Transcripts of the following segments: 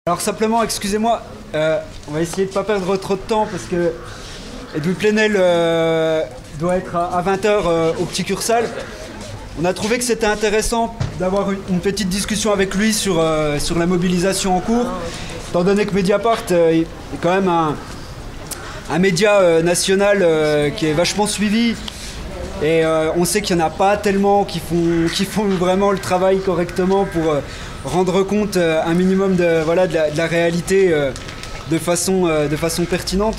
Alors simplement, excusez-moi, on va essayer de ne pas perdre trop de temps parce que Edoui Plenel doit être à 20h au Petit Cursal. On a trouvé que c'était intéressant d'avoir une petite discussion avec lui sur la mobilisation en cours, étant donné que Mediapart est quand même un média national qui est vachement suivi. Et on sait qu'il n'y en a pas tellement qui font vraiment le travail correctement pour rendre compte un minimum de la réalité de façon pertinente.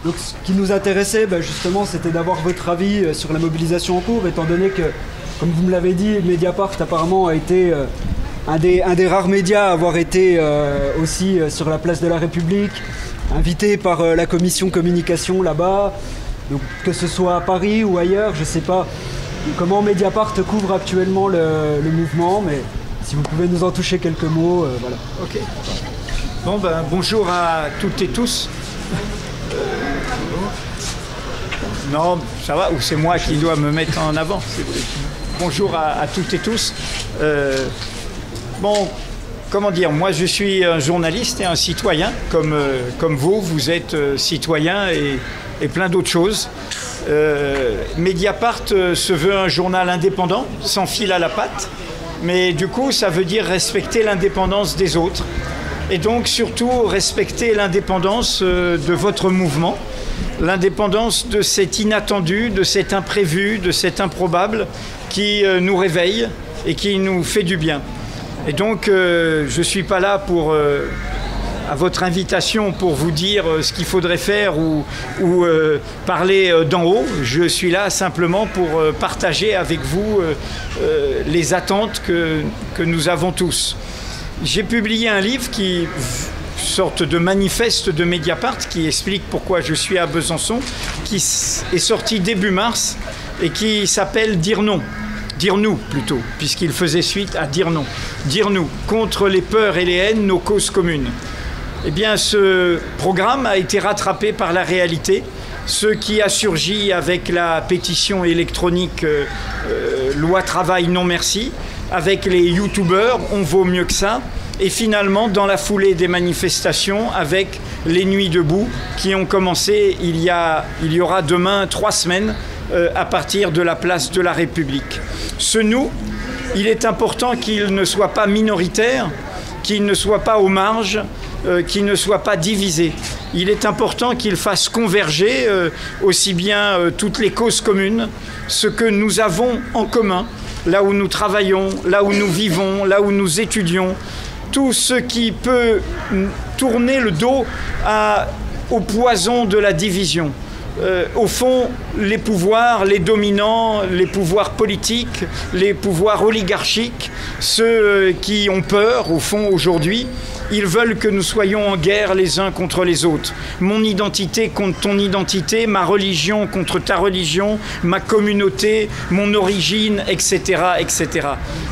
Donc ce qui nous intéressait justement, c'était d'avoir votre avis sur la mobilisation en cours, étant donné que, comme vous me l'avez dit, Mediapart apparemment a été un des rares médias à avoir été aussi sur la place de la République, invité par la commission communication là-bas. Donc, que ce soit à Paris ou ailleurs, je ne sais pas comment Mediapart couvre actuellement le mouvement, mais si vous pouvez nous en toucher quelques mots, voilà. Ok. Bon, bonjour à toutes et tous. Non, ça va, ou c'est moi qui dois me mettre en avant. Bonjour à toutes et tous. Bon, comment dire, moi je suis un journaliste et un citoyen, comme vous êtes citoyen et plein d'autres choses. Mediapart se veut un journal indépendant, sans fil à la patte, mais du coup ça veut dire respecter l'indépendance des autres et donc surtout respecter l'indépendance de votre mouvement, l'indépendance de cet inattendu, de cet imprévu, de cet improbable qui nous réveille et qui nous fait du bien. Et donc je ne suis pas là pour à votre invitation pour vous dire ce qu'il faudrait faire ou parler d'en haut. Je suis là simplement pour partager avec vous les attentes que nous avons tous. J'ai publié un livre qui sorte de manifeste de Mediapart qui explique pourquoi je suis à Besançon, qui est sorti début mars et qui s'appelle « Dire non ». Dire nous plutôt, puisqu'il faisait suite à dire non. Dire nous, contre les peurs et les haines, nos causes communes. Eh bien, ce programme a été rattrapé par la réalité. Ce qui a surgi avec la pétition électronique loi travail non merci, avec les youtubeurs, on vaut mieux que ça. Et finalement, dans la foulée des manifestations, avec les nuits debout qui ont commencé il y aura demain 3 semaines à partir de la place de la République. Ce nous, il est important qu'il ne soit pas minoritaire, qu'il ne soit pas aux marges, qu'il ne soit pas divisé. Il est important qu'il fasse converger aussi bien toutes les causes communes, ce que nous avons en commun, là où nous travaillons, là où nous vivons, là où nous étudions, tout ce qui peut tourner le dos au poison de la division. Au fond, les pouvoirs, les dominants, les pouvoirs politiques, les pouvoirs oligarchiques, ceux qui ont peur, au fond, aujourd'hui, ils veulent que nous soyons en guerre les uns contre les autres. Mon identité contre ton identité, ma religion contre ta religion, ma communauté, mon origine, etc., etc.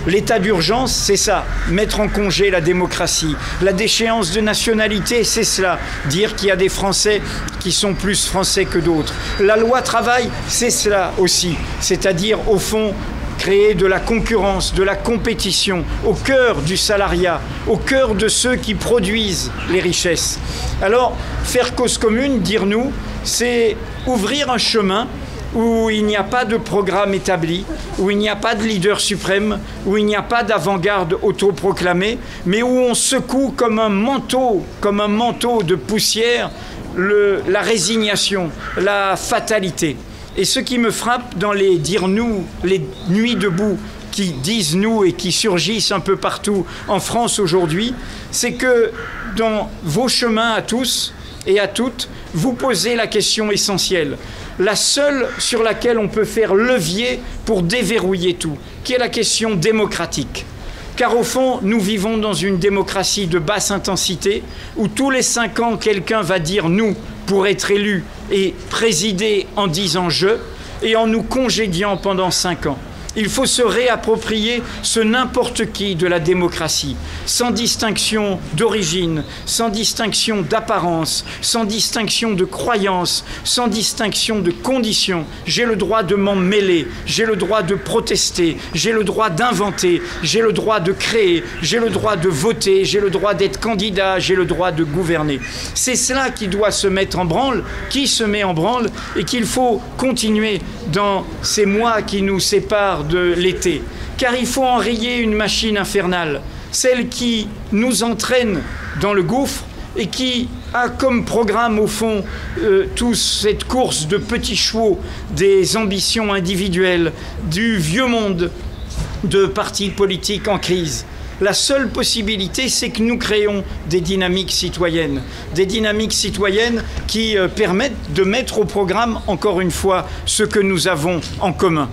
L'état d'urgence, c'est ça, mettre en congé la démocratie. La déchéance de nationalité, c'est cela, dire qu'il y a des Français qui sont plus français que d'autres. La loi travail, c'est cela aussi, c'est-à-dire, au fond, créer de la concurrence, de la compétition au cœur du salariat, au cœur de ceux qui produisent les richesses. Alors, faire cause commune, dire nous, c'est ouvrir un chemin où il n'y a pas de programme établi, où il n'y a pas de leader suprême, où il n'y a pas d'avant-garde autoproclamée, mais où on secoue comme un manteau de poussière, la résignation, la fatalité. Et ce qui me frappe dans les dire nous, les nuits debout qui disent nous et qui surgissent un peu partout en France aujourd'hui, c'est que dans vos chemins à tous et à toutes, vous posez la question essentielle, la seule sur laquelle on peut faire levier pour déverrouiller tout, qui est la question démocratique. Car au fond, nous vivons dans une démocratie de basse intensité où tous les 5 ans, quelqu'un va dire « nous » pour être élu et présider en disant « je » et en nous congédiant pendant 5 ans. Il faut se réapproprier ce n'importe qui de la démocratie, sans distinction d'origine, sans distinction d'apparence, sans distinction de croyance, sans distinction de conditions. J'ai le droit de m'en mêler, j'ai le droit de protester, j'ai le droit d'inventer, j'ai le droit de créer, j'ai le droit de voter, j'ai le droit d'être candidat, j'ai le droit de gouverner. C'est cela qui doit se mettre en branle, qui se met en branle et qu'il faut continuer dans ces mois qui nous séparent de l'été, car il faut enrayer une machine infernale, celle qui nous entraîne dans le gouffre et qui a comme programme au fond toute cette course de petits chevaux des ambitions individuelles, du vieux monde de partis politiques en crise. La seule possibilité, c'est que nous créons des dynamiques citoyennes qui permettent de mettre au programme, encore une fois, ce que nous avons en commun.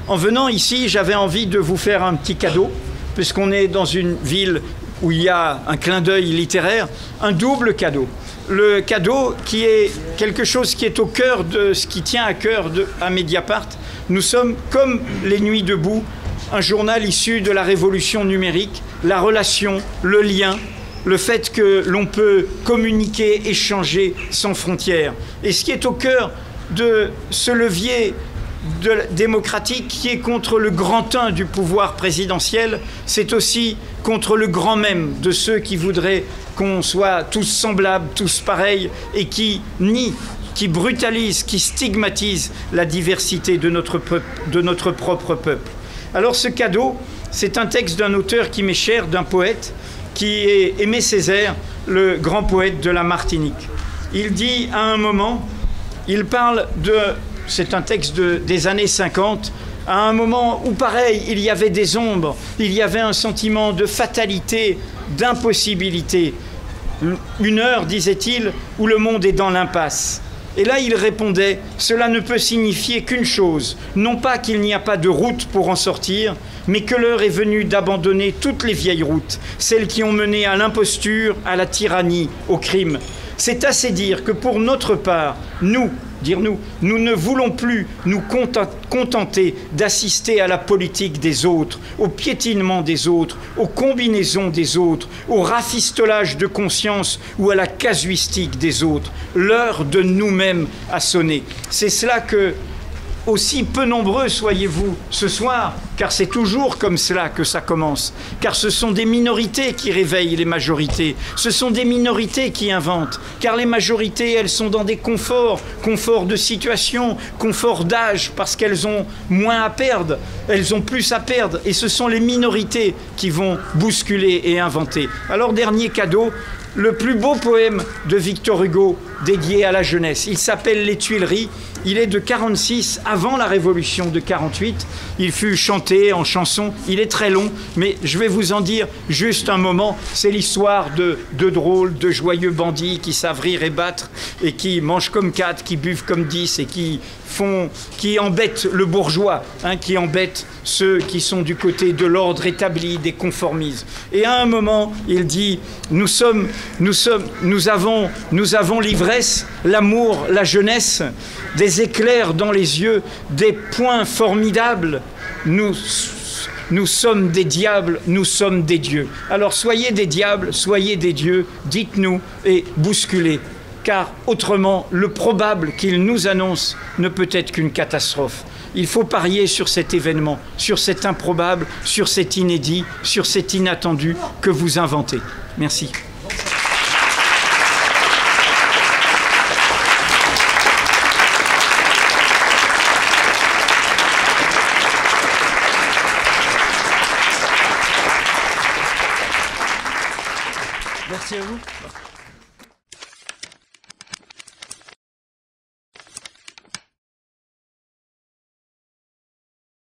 En venant ici, j'avais envie de vous faire un petit cadeau, puisqu'on est dans une ville où il y a un clin d'œil littéraire, un double cadeau. Le cadeau qui est quelque chose qui est au cœur de ce qui tient à cœur à Mediapart. Nous sommes comme les Nuits debout, un journal issu de la révolution numérique, la relation, le lien, le fait que l'on peut communiquer, échanger sans frontières. Et ce qui est au cœur de ce levier démocratique qui est contre le grand 1 du pouvoir présidentiel, c'est aussi contre le grand même de ceux qui voudraient qu'on soit tous semblables, tous pareils, et qui nient, qui brutalisent, qui stigmatisent la diversité de notre propre peuple. Alors ce cadeau, c'est un texte d'un auteur qui m'est cher, d'un poète, qui est Aimé Césaire, le grand poète de la Martinique. Il dit à un moment, il parle de... C'est un texte des années 50, à un moment où, pareil, il y avait des ombres, il y avait un sentiment de fatalité, d'impossibilité. Une heure, disait-il, où le monde est dans l'impasse. Et là, il répondait, cela ne peut signifier qu'une chose, non pas qu'il n'y a pas de route pour en sortir, mais que l'heure est venue d'abandonner toutes les vieilles routes, celles qui ont mené à l'imposture, à la tyrannie, au crime. C'est assez dire que pour notre part, nous ne voulons plus nous contenter d'assister à la politique des autres, au piétinement des autres, aux combinaisons des autres, au rafistolage de conscience ou à la casuistique des autres. L'heure de nous-mêmes a sonné. C'est cela que, aussi peu nombreux soyez-vous ce soir, car c'est toujours comme cela que ça commence, car ce sont des minorités qui réveillent les majorités, ce sont des minorités qui inventent, car les majorités, elles sont dans des conforts de situation, confort d'âge, parce qu'elles ont moins à perdre, elles ont plus à perdre, et ce sont les minorités qui vont bousculer et inventer. Alors, dernier cadeau, le plus beau poème de Victor Hugo dédié à la jeunesse. Il s'appelle Les Tuileries. Il est de 46, avant la Révolution de 48. Il fut chanté en chanson. Il est très long, mais je vais vous en dire juste un moment. C'est l'histoire de deux drôles, de joyeux bandits qui savent rire et battre et qui mangent comme 4, qui buvent comme 10 et qui embêtent le bourgeois, qui embêtent ceux qui sont du côté de l'ordre établi, des conformismes. Et à un moment, il dit, nous avons l'ivresse, l'amour, la jeunesse, des éclairs dans les yeux, des points formidables. Nous sommes des diables, nous sommes des dieux. Alors soyez des diables, soyez des dieux, dites-nous et bousculez. Car autrement, le probable qu'il nous annonce ne peut être qu'une catastrophe. Il faut parier sur cet événement, sur cet improbable, sur cet inédit, sur cet inattendu que vous inventez. Merci. Merci à vous.